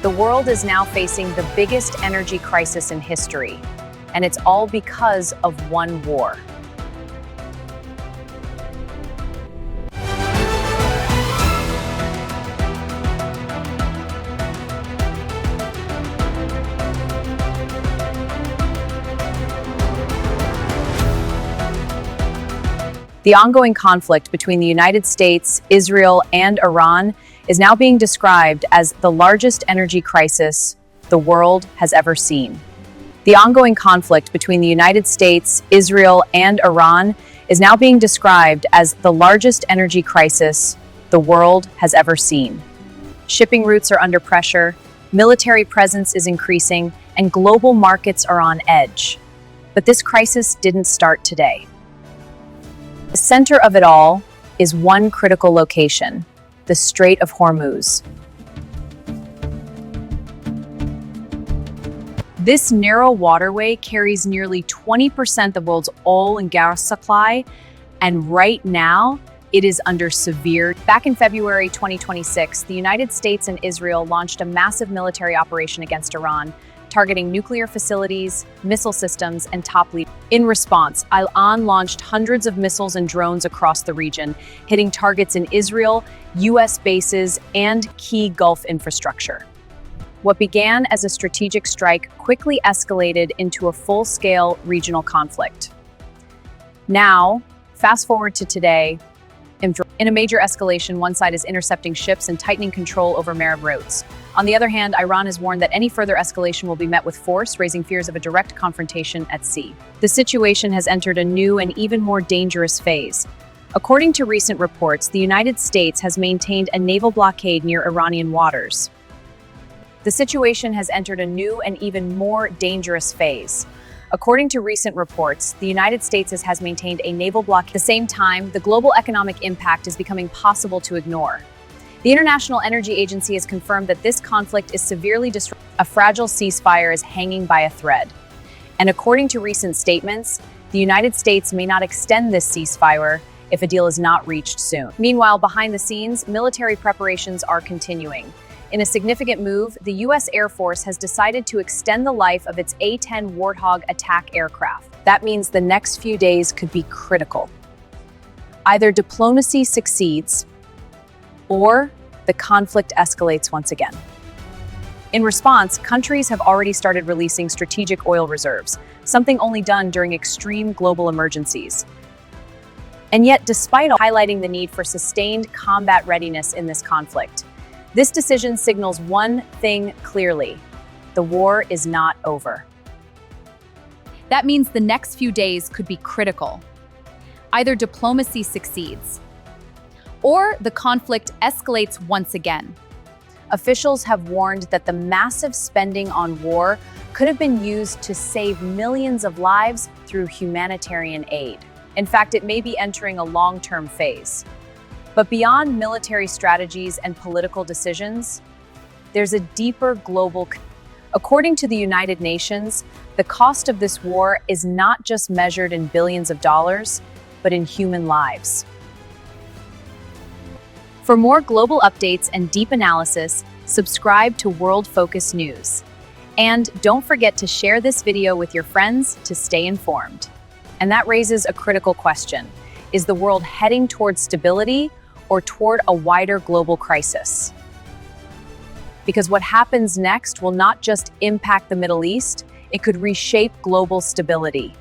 The world is now facing the biggest energy crisis in history, and it's all because of one war. The ongoing conflict between the United States, Israel, and Iran is now being described as the largest energy crisis the world has ever seen. The ongoing conflict between the United States, Israel, and Iran is now being described as the largest energy crisis the world has ever seen. Shipping routes are under pressure, military presence is increasing, and global markets are on edge. But this crisis didn't start today. The center of it all is one critical location, the Strait of Hormuz. This narrow waterway carries nearly 20% of the world's oil and gas supply, and right now, it is under severe. Back in February 2026, the United States and Israel launched a massive military operation against Iran, targeting nuclear facilities, missile systems, and top leaders. In response, Iran launched hundreds of missiles and drones across the region, hitting targets in Israel, U.S. bases, and key Gulf infrastructure. What began as a strategic strike quickly escalated into a full-scale regional conflict. Now, fast forward to today. In a major escalation, one side is intercepting ships and tightening control over maritime routes. On the other hand, Iran has warned that any further escalation will be met with force, raising fears of a direct confrontation at sea. The situation has entered a new and even more dangerous phase. According to recent reports, the United States has maintained a naval blockade near Iranian waters. The situation has entered a new and even more dangerous phase. According to recent reports, the United States has maintained a naval blockade. At the same time, the global economic impact is becoming possible to ignore. The International Energy Agency has confirmed that this conflict is severely disrupted. A fragile ceasefire is hanging by a thread. And according to recent statements, the United States may not extend this ceasefire if a deal is not reached soon. Meanwhile, behind the scenes, military preparations are continuing. In a significant move, the U.S. Air Force has decided to extend the life of its A-10 Warthog attack aircraft. That means the next few days could be critical. Either diplomacy succeeds, or the conflict escalates once again. In response, countries have already started releasing strategic oil reserves, something only done during extreme global emergencies. And yet, despite highlighting the need for sustained combat readiness in this conflict, this decision signals one thing clearly: the war is not over. That means the next few days could be critical. Either diplomacy succeeds, or the conflict escalates once again. Officials have warned that the massive spending on war could have been used to save millions of lives through humanitarian aid. In fact, it may be entering a long-term phase. But beyond military strategies and political decisions, there's a deeper global. According to the United Nations, the cost of this war is not just measured in billions of dollars, but in human lives. For more global updates and deep analysis, subscribe to World Focus News. And don't forget to share this video with your friends to stay informed. And that raises a critical question. Is the world heading towards stability or toward a wider global crisis? Because what happens next will not just impact the Middle East, it could reshape global stability.